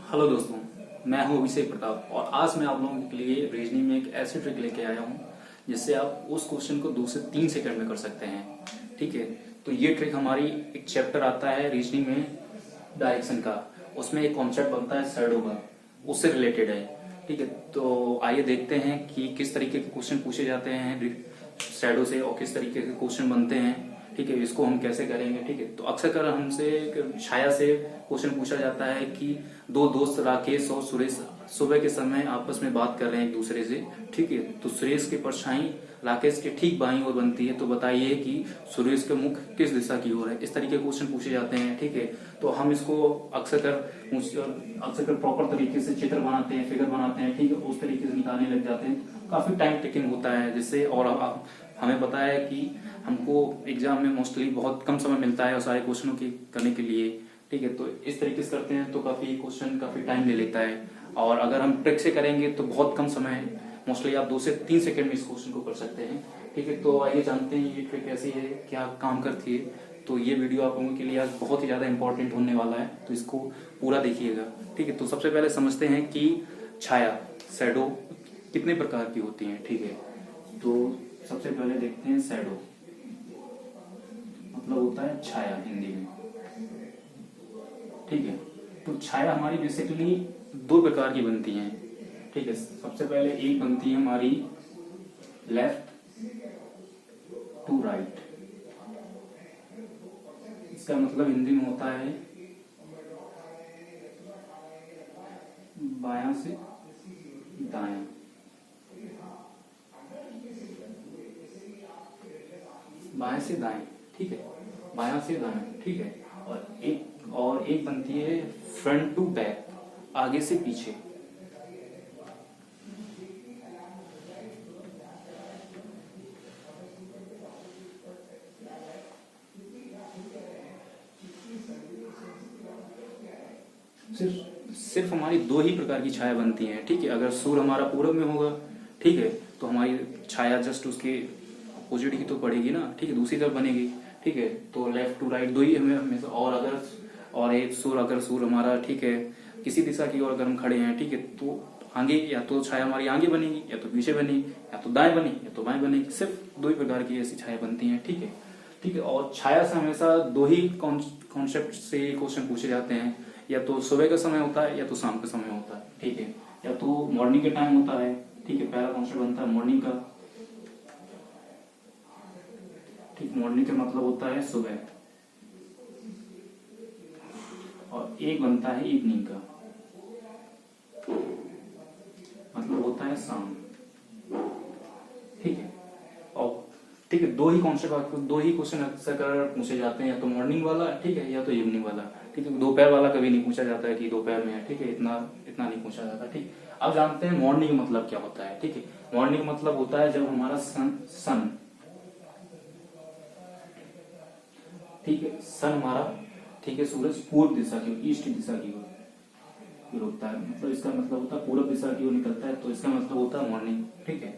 Hello दोस्तों, मैं हूं अभिषेक प्रताप और आज मैं आप लोगों के लिए रीजनिंग में एक ऐसी ट्रिक लेके आया हूं जिससे आप उस क्वेश्चन को 2 से 3 सेकंड में कर सकते हैं। ठीक है, तो ये ट्रिक हमारी एक चैप्टर आता है रीजनिंग में डायरेक्शन का, उसमें एक कॉन्सेप्ट बनता है शैडो का, उससे रिलेटेड है। ठीक है, तो आइए देखते हैं कि किस तरीके के क्वेश्चन पूछे जाते हैं शैडो से और किस तरीके के क्वेश्चन बनते हैं। ठीक है, इसको हम कैसे करेंगे। ठीक है, तो अक्सर कर हमसे छाया से क्वेश्चन पूछा जाता है कि दो दोस्त राकेश और सुरेश सुबह के समय आपस में बात कर रहे हैं एक दूसरे से। ठीक है, तो सुरेश की परछाई राकेश के ठीक बाईं ओर बनती है, तो बताइए कि सुरेश का मुख किस दिशा की ओर है। इस तरीके के क्वेश्चन पूछे जाते हैं। ठीक है, तो हम इसको अक्सर कर प्रॉपर तरीके से चित्र बनाते हैं, फिगर बनाते हैं। ठीक है, उस तरीके से निकालने लग जाते हैं। काफी टाइम टेकिंग होता है जिससे, और हमें पता है कि हमको एग्जाम में मोस्टली बहुत कम समय मिलता है और सारे क्वेश्चनों की करने के लिए। ठीक है, तो इस तरीके से करते हैं तो काफी क्वेश्चन काफी टाइम ले लेता है, और अगर हम ट्रिक से करेंगे तो बहुत कम समय, मोस्टली आप 2 से 3 सेकंड में इस क्वेश्चन को कर सकते हैं। ठीक है, तो आइए जानते हैं ये ट्रिक कैसी है, क्या काम करती है। तो ये वीडियो आप लोगों के लिए आज बहुत ही ज्यादा इंपॉर्टेंट होने वाला है, तो इसको पूरा देखिएगा। ठीक है, तो सबसे पहले समझते हैं कि छाया शैडो कितने प्रकार की होती है। ठीक है, तो सबसे पहले देखते हैं शैडो मतलब होता है छाया हिंदी में। ठीक है, तो छाया हमारी बेसिकली 2 प्रकार की बनती है। ठीक है, सबसे पहले एक बनती है हमारी लेफ्ट टू राइट, इसका मतलब हिंदी में होता है बायां से दायां। बाएं से दाएं, ठीक है, बायां से दाएं। ठीक है, और एक बनती है फ्रंट टू बैक, आगे से पीछे। सिर्फ हमारी 2 ही प्रकार की छाया बनती है। ठीक है, अगर सूर्य हमारा पूरब में होगा, ठीक है, तो हमारी छाया जस्ट उसके अपोजिट ही तो पड़ेगी ना। ठीक है, दूसरी तरफ बनेगी। ठीक है, तो लेफ्ट टू राइट 2 ही हमें हमेशा, और एक अगर सूर्य हमारा, ठीक है, किसी दिशा की ओर अगर हम खड़े हैं, ठीक है, तो आगे या तो छाया हमारी आगे बनेगी, या तो पीछे बनेगी, या तो दाएं बनी या तो बाएं बनेगी। सिर्फ 2 ही प्रकार की ऐसी छाया बनती हैं। ठीक है, ठीक है, और छाया से हमेशा 2 ही कॉन्सेप्ट से क्वेश्चन पूछे जाते हैं, या तो सुबह का समय होता है या तो शाम का समय होता है। ठीक है, या तो मॉर्निंग के टाइम होता है। ठीक है, पहला कॉन्सेप्ट बनता है मॉर्निंग का। ठीक, मॉर्निंग का मतलब होता है सुबह, और एक बनता है इवनिंग का, मतलब होता है शाम। ठीक है, और ठीक है, 2 ही कॉन्सेप्ट, 2 ही क्वेश्चन अक्सर पूछे जाते हैं, या तो मॉर्निंग वाला, ठीक है, या तो इवनिंग वाला। ठीक है, दोपहर वाला कभी नहीं पूछा जाता है कि दोपहर में है। ठीक है, इतना नहीं पूछा जाता। ठीक, अब जानते हैं मॉर्निंग मतलब क्या होता है। ठीक है, मॉर्निंग मतलब होता है जब हमारा सन ठीक है, सन हमारा, ठीक है, सूरज पूर्व दिशा की, ईस्ट दिशा की ओर होता है, मतलब इसका मतलब होता है पूर्व दिशा की ओर निकलता है, तो इसका मतलब होता है मॉर्निंग। ठीक है,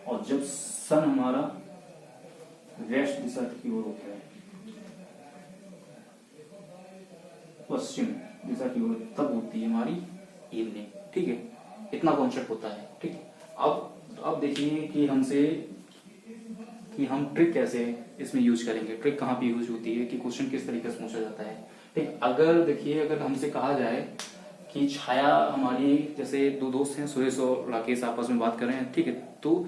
और जब सन हमारा वेस्ट दिशा की ओर होता है, पश्चिम दिशा की ओर, तब होती है हमारी इवनिंग। ठीक है, इतना कॉन्सेप्ट होता है। ठीक है, अब देखिए कि हम ट्रिक कैसे इसमें यूज करेंगे, ट्रिक कहाँ पे यूज होती है, कि क्वेश्चन किस तरीके से पूछा जाता है। ठीक, अगर हमसे कहा जाए कि छाया हमारी, जैसे 2 दोस्त हैं, सुरेश और राकेश आपस में बात कर रहे हैं। ठीक है, तो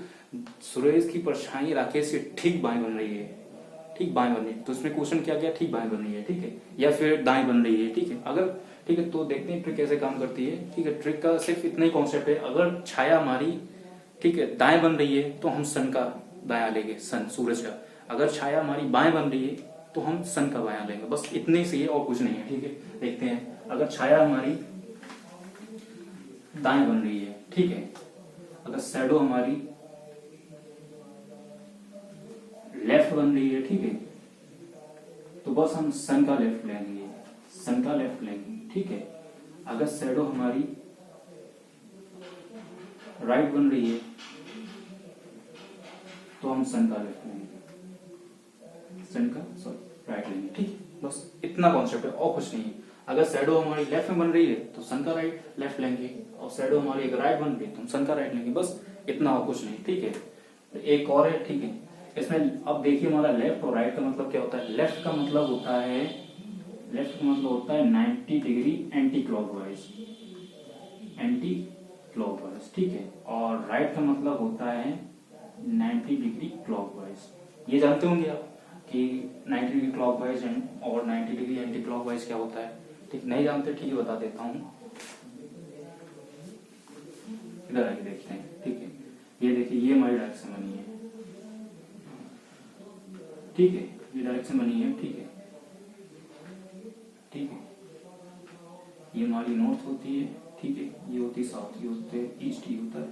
सुरेश की परछाई राकेश के ठीक बाएं बन रही है, ठीक बाएं बन रही है, तो इसमें क्वेश्चन क्या गया, ठीक बाएं बन रही है। ठीक है, या फिर दाएं बन रही है। ठीक है, ठीक है, तो देखते हैं ट्रिक कैसे काम करती है। ठीक है, ट्रिक का सिर्फ इतना ही कॉन्सेप्ट है, अगर छाया हमारी, ठीक है, दाएं बन रही है तो हम सन का दायां लेंगे, सन सूरज का। अगर छाया हमारी बाएं बन रही है तो हम सन का बायां लेंगे, बस इतने से ही, और कुछ नहीं है। ठीक है, देखते हैं, अगर छाया हमारी दाएं बन रही है, ठीक है, अगर शैडो हमारी लेफ्ट बन रही है, ठीक है, तो बस हम सन का लेफ्ट लेंगे, सन का लेफ्ट लेंगे। ठीक है, अगर शैडो हमारी राइट बन रही है तो हम सन का लेफ्ट लेंगे, सन का राइट लेंगे। ठीक है, बस इतना कॉन्सेप्ट है और कुछ नहीं है। अगर शैडो हमारी लेफ्ट में बन रही है तो सन का राइट लेफ्ट लेंगे, और शैडो हमारी अगर राइट बन रही है तो हम सन का राइट लेंगे, बस इतना और कुछ नहीं, ठीक है। तो एक और है, ठीक है, इसमें अब देखिए हमारा लेफ्ट और राइट का मतलब क्या होता है। लेफ्ट का मतलब होता है 90 डिग्री एंटी क्लॉकवाइज, ठीक है, और राइट का मतलब होता है 90 डिग्री क्लॉकवाइज। ये जानते होंगे आप कि 90 डिग्री क्लॉकवाइज और 90 डिग्री एंटी क्लॉकवाइज क्या होता है, ठीक। नहीं जानते, ठीक है, बता देता हूँ। इधर आके देखते हैं, ठीक है। ये देखिए, ये हमारी डायरेक्शन बनी है, ठीक है, ये डायरेक्शन बनी है, ठीक है, ठीक है। ये हमारी नॉर्थ होती है, ठीक है, ये होती है साउथ, ये होते है ईस्ट, ये होता है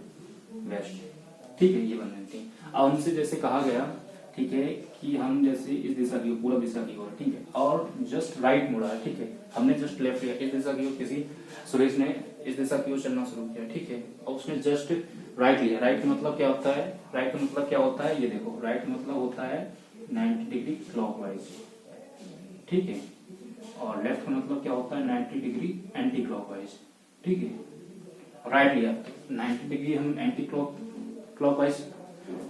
वेस्ट, ठीक है, ये बन जाती है। अब हमसे जैसे कहा गया, ठीक है, कि हम जैसे इस दिशा की ओर, पूरा दिशा की ओर, ठीक है, और जस्ट राइट मुड़ा है, ठीक है, हमने जस्ट लेफ्ट लिया इस दिशा की ओर, किसी सुरेश ने इस दिशा की ओर चलना शुरू किया, ठीक है, और उसने जस्ट राइट लिया। राइट का मतलब क्या होता है, राइट का मतलब क्या होता है, ये देखो, राइट मतलब होता है 90 डिग्री क्लॉकवाइज, ठीक है, और लेफ्ट का मतलब क्या होता है 90 डिग्री एंटी क्लॉकवाइज, ठीक है। राइट लिया तो 90 डिग्री हम एंटी क्लॉकवाइज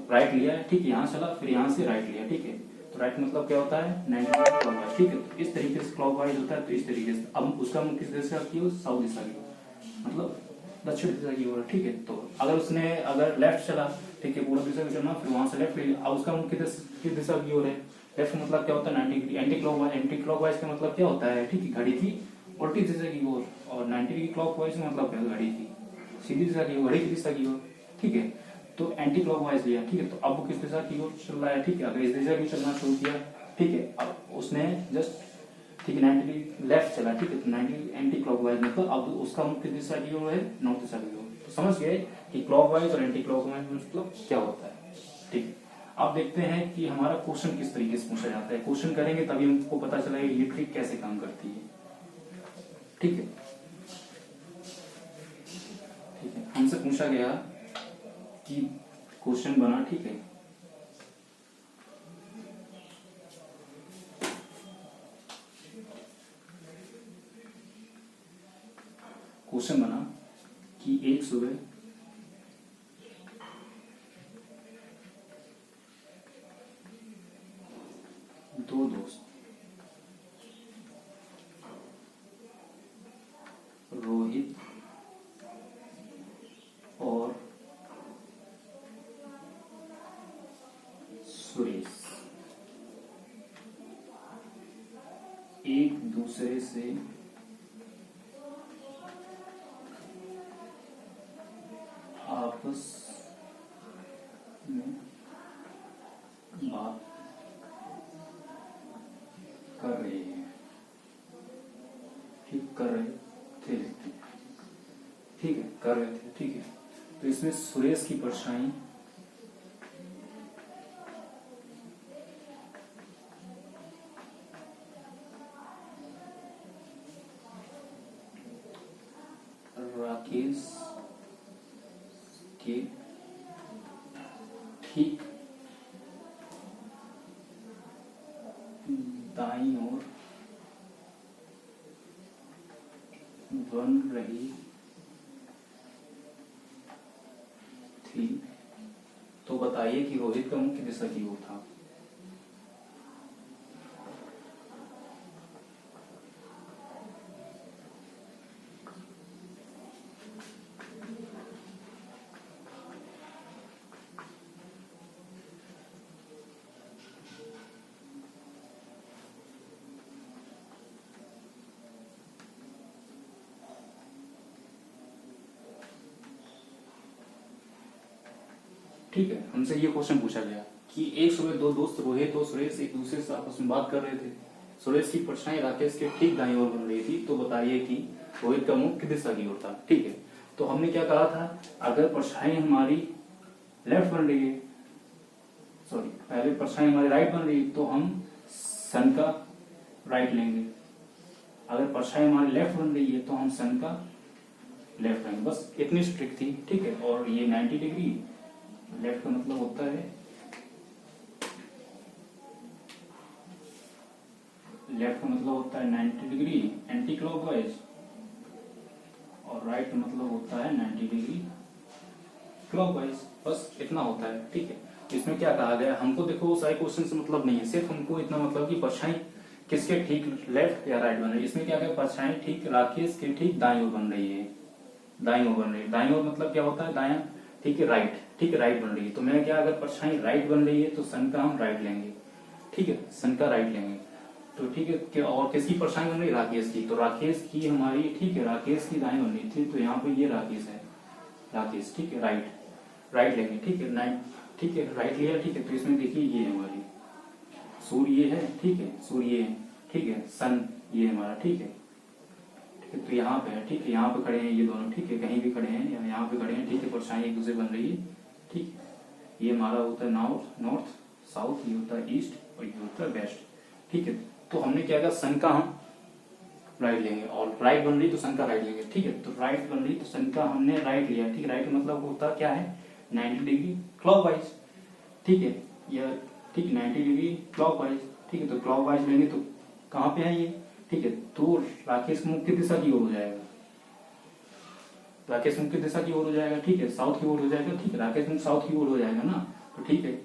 राइट लिया है, ठीक है, यहाँ चला, फिर यहाँ से राइट लिया, ठीक है। तो राइट मतलब क्या होता है 90 डिग्री क्लॉकवाइज, ठीक है। तो इस तरीके से क्लॉकवाइज होता है, तो इस तरीके से अब उसका मुख किस दिशा की ओर, साउथ दिशा की ओर, मतलब दक्षिण दिशा की ओर, ठीक है। तो अगर उसने अगर लेफ्ट चला, ठीक है, पूरा दिशा में चलना, फिर वहां से लेफ्ट ले लिया, अब उसका मुख किस दिशा की ओर है, लेफ्ट मतलब क्या होता है 90 degree anti clockwise. Anti clockwise का मतलब क्या होता है, ठीक है, घड़ी की उल्टी दिशा की ओर, और 90 डिग्री क्लॉकवाइज का मतलब क्या, घड़ी की सीधी दिशा की ओर, घड़ी की दिशा की ओर, ठीक है। तो एंटी क्लॉकवाइज लिया, ठीक है। तो अब वो किस दिशा की ओर चल रहा है, ठीक है, अगर इस दिशा की चलना शुरू किया, ठीक है, अब उसने जस्ट, ठीक है, 90 डिग्री लेफ्ट चला, ठीक है, तो 90 एंटी क्लॉकवाइज मतलब अब उसका मुख्य दिशा की ओर है, नॉर्थ दिशा की ओर। तो समझ गए कि क्लॉकवाइज और एंटी क्लॉकवाइज मतलब क्या होता है, ठीक है। अब देखते हैं कि हमारा क्वेश्चन किस तरीके से पूछा जाता है। क्वेश्चन करेंगे तभी हमको पता चलेगा ये ट्रिक कैसे काम करती है, ठीक है, ठीक है। हमसे पूछा गया कि क्वेश्चन बना, ठीक है, क्वेश्चन बना कि एक सुबह दो दोस्त रोहित और सुरेश एक दूसरे से आपस में बात कर रहे हैं, ठीक, कर रहे थे, ठीक है, कर रहे थे, ठीक है। तो इसमें सुरेश की परछाई राकेश के ठीक दाईं ओर बन रही थी। तो बताइए कि रोहित का मुख्य दिशा की ओर था। ठीक है, हमसे ये क्वेश्चन पूछा गया कि एक सुबह दो दोस्त रोहित और सुरेश एक दूसरे से आपस में बात कर रहे थे। सुरेश की परछाई राकेश के ठीक दाईं ओर बन रही थी। तो बताइए कि रोहित का मुख किस दिशा की ओर था, ठीक है। तो हमने क्या कहा था, अगर परछाई हमारी लेफ्ट बन रही है, सॉरी, पहले परछाई हमारी राइट बन रही है तो हम सन का राइट लेंगे। अगर परछाई हमारी लेफ्ट बन रही है तो हम सन का लेफ्ट लेंगे। बस इतनी स्ट्रिक्ट थी, ठीक है। और ये 90 डिग्री लेफ्ट का मतलब होता है, लेफ्ट का मतलब होता है 90 डिग्री एंटी क्लॉक क्लॉकवाइज और राइट मतलब होता है 90 डिग्री क्लॉकवाइज। बस इतना होता है, ठीक है। इसमें क्या कहा गया, हमको देखो सारे क्वेश्चन से मतलब नहीं है, सिर्फ हमको इतना मतलब कि परछाई किसके ठीक लेफ्ट या राइट बन रही है। इसमें क्या क्या परछाई ठीक राकेश के ठीक दाईं ओर बन रही है, दाईं ओर बन रही है। दाईं ओर मतलब क्या होता है, दायां, ठीक है, राइट, ठीक है, राइट बन रही है। तो मैं क्या, अगर परछाई राइट बन रही है तो सन का हम राइट लेंगे, ठीक है, सन का राइट लेंगे। तो ठीक है, और किसकी परछाई बन रही है, राकेश की। तो राकेश की हमारी, ठीक है, राकेश की दाईं बन रही थी, तो यहाँ पे ये राकेश है, राकेश, ठीक है, राइट, राइट लेंगे, ठीक है, नाइन, ठीक है, राइट लिया, ठीक है। तो इसमें देखिए ये हमारी सूर्य ये है, ठीक है, सूर्य ये है, ठीक है, सन ये हमारा, ठीक है, ठीक है। तो यहाँ पे है, ठीक है, यहाँ पे खड़े हैं ये दोनों, ठीक है, कहीं भी खड़े हैं या यहाँ पे खड़े हैं, ठीक है, परछाई एक दूसरे बन रही है, ठीक है। ये हमारा होता है नॉर्थ साउथ, ये होता है ईस्ट और ये होता है वेस्ट, ठीक है। तो हमने क्या किया, सन का हम राइट लेंगे और राइट बन रही तो सन का राइट लेंगे, ठीक है। तो राइट बन रही तो सन का हमने राइट लिया, ठीक है। राइट मतलब होता क्या है, 90 डिग्री क्लॉकवाइज, ठीक है, यह ठीक 90 डिग्री क्लॉकवाइज, ठीक है। तो क्लॉकवाइज लेंगे तो कहाँ पे है ये, ठीक है। तो राकेश मुख की दिशा की ओर हो जाएगा, राकेश मुख की दिशा की ओर हो जाएगा, ठीक है, साउथ की ओर हो जाएगा, ठीक है। राकेश मुख साउथ की ओर हो जाएगा ना, तो ठीक है,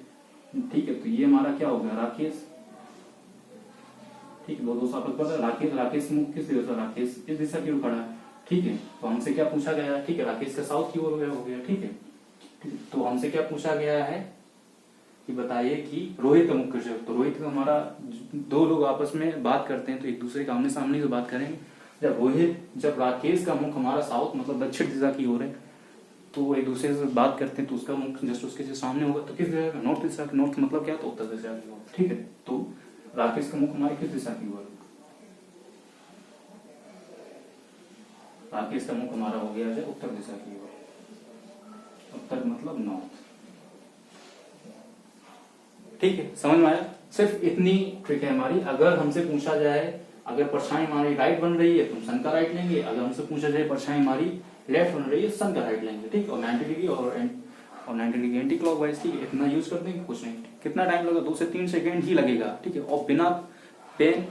ठीक है। तो ये हमारा क्या हो गया, राकेश, ठीक है, दो साथ पर राकेश, राकेश मुख किस दिशा, राकेश इस दिशा की ओर खड़ा है, ठीक है। तो हमसे क्या पूछा गया है, ठीक है, राकेश का साउथ की ओर हो गया, ठीक है, ठीक है। तो हमसे क्या पूछा गया है कि बताइए कि रोहित का मुख्य शब्द। तो रोहित का हमारा, दो लोग आपस में बात करते हैं तो एक दूसरे के आमने सामने से बात करेंगे। जब राकेश का मुख हमारा साउथ मतलब दक्षिण दिशा की ओर है, तो एक दूसरे से बात करते हैं तो उसका मुख जस्ट उसके सामने होगा, तो किस दिशा का, नॉर्थ दिशा, नॉर्थ मतलब क्या, तो उत्तर दिशा की ओर, ठीक है। तो राकेश का मुख हमारी किस दिशा की ओर, राकेश का मुख हमारा हो गया है उत्तर दिशा की ओर, उत्तर मतलब नॉर्थ, ठीक है, समझ में आया। सिर्फ इतनी ट्रिक है हमारी। अगर हमसे पूछा जाए, अगर परछाई हमारी राइट बन रही है तो सन का राइट लेंगे, अगर हमसे पूछा जाए परछाई हमारी लेफ्ट बन रही है सन का राइट लेंगे, ठीक। और 90 डिग्री और 90 डिग्री एंटी क्लॉकवाइज, ठीक है। इतना यूज कर देंगे, कुछ नहीं। कितना टाइम लगेगा, 2 से 3 सेकेंड ही लगेगा, ठीक है। और बिना पेन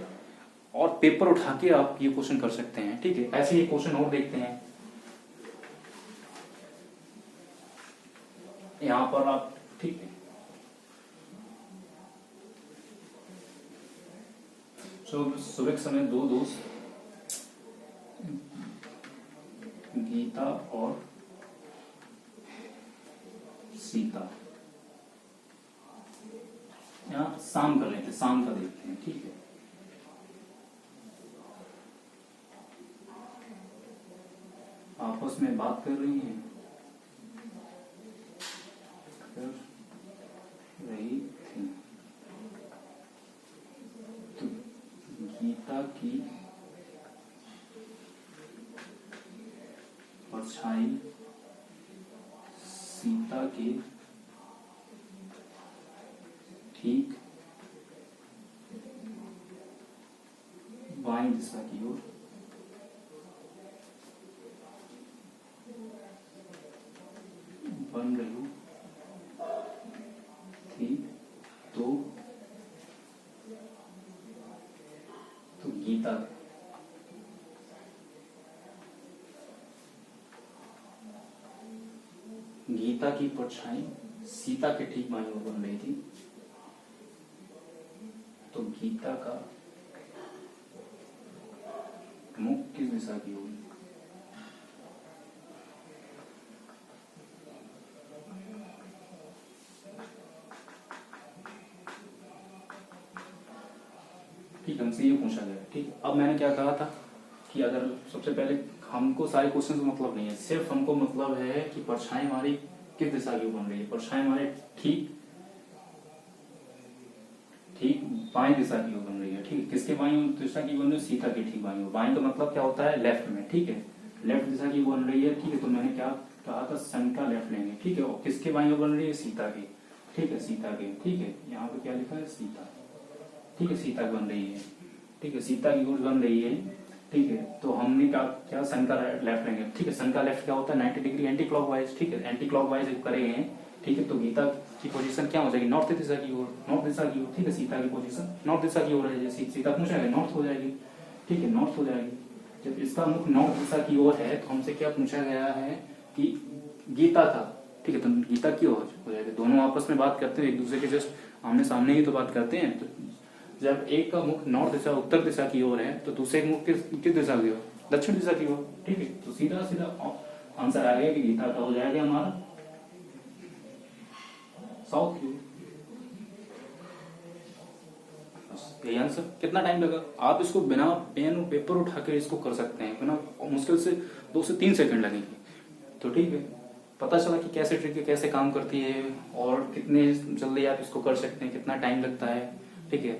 और पेपर उठा के आप ये क्वेश्चन कर सकते हैं, ठीक है। ऐसे ही क्वेश्चन और देखते हैं। यहाँ पर आप, ठीक है, सुबह के समय दो दोस्त गीता और सीता, यहाँ शाम कर लेते हैं, शाम का देखते हैं, ठीक है। आपस में बात कर रही हैं, कर रही थी। तो गीता की परछाई सीता के ठीक बाईं दिशा की ओर बन रही थी। तो गीता गीता की परछाई सीता के ठीक बाईं ओर बन रही थी। तो गीता का मुख किस दिशा की ओर, ठीक, हमसे ये पूछा गया, ठीक। अब मैंने क्या कहा था कि अगर सबसे पहले हमको सारे क्वेश्चन से मतलब नहीं है, सिर्फ हमको मतलब है कि परछाई हमारी किस दिशा की बन रही है। परछाई हमारे ठीक बाईं दिशा की ओर बन रही है, ठीक है। किसके बाईं दिशा की बन रही है, सीता की ठीक बाईं ओर। बाईं का मतलब क्या होता है, लेफ्ट में, ठीक है, लेफ्ट दिशा की बन रही है, ठीक है। तो मैंने क्या कहा था, सन का लेफ्ट लेंगे, ठीक है। और किसके बाईं ओर बन रही है, सीता की, ठीक है, सीता के, ठीक है। यहाँ पे क्या लिखा है, सीता, ठीक है, सीता बन रही है, ठीक है, सीता की ओर बन रही है, ठीक है। तो हमने क्या सन का लेफ्ट लेंगे, ठीक है। सन का लेफ्ट क्या होता है, 90 डिग्री एंटी क्लॉकवाइज, ठीक है। एंटी क्लॉकवाइज करेंगे, ठीक है। तो गीता की पोजीशन क्या हो जाएगी, नॉर्थ दिशा की ओर, नॉर्थ दिशा की ओर, ठीक है। सीता की पोजीशन नॉर्थ दिशा की ओर है, जैसे सीता पूछा है नॉर्थ हो जाएगी, ठीक है, नॉर्थ हो जाएगी, जब इसका मुख नॉर्थ दिशा की ओर है तो हमसे क्या पूछा गया है कि गीता का, ठीक है, तो गीता की ओर हो जाएगा। दोनों आपस में बात करते हैं, एक दूसरे के जस्ट आमने सामने ही तो बात करते हैं। तो जब एक का मुख नॉर्थ दिशा उत्तर दिशा की ओर है तो दूसरे के मुख किस दिशा की ओर, दक्षिण दिशा की ओर, ठीक है। तो सीधा सीधा आंसर आ गया कि गीता का हो जाएगा हमारा साउथ की ओर। यही आंसर। कितना टाइम लगा, आप इसको बिना पेन और पेपर उठा के इसको कर सकते हैं, बिना मुश्किल से 2 से 3 सेकंड लगेंगे। तो ठीक है, पता चला कि कैसे ट्रिक है, कैसे काम करती है और कितने जल्दी आप इसको कर सकते हैं, कितना टाइम लगता है, ठीक है।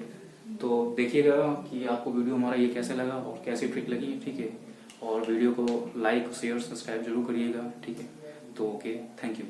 तो देखिएगा कि आपको वीडियो हमारा ये कैसे लगा और कैसी ट्रिक लगी, ठीक है। और वीडियो को लाइक शेयर सब्सक्राइब जरूर करिएगा, ठीक है। तो ओके, थैंक यू।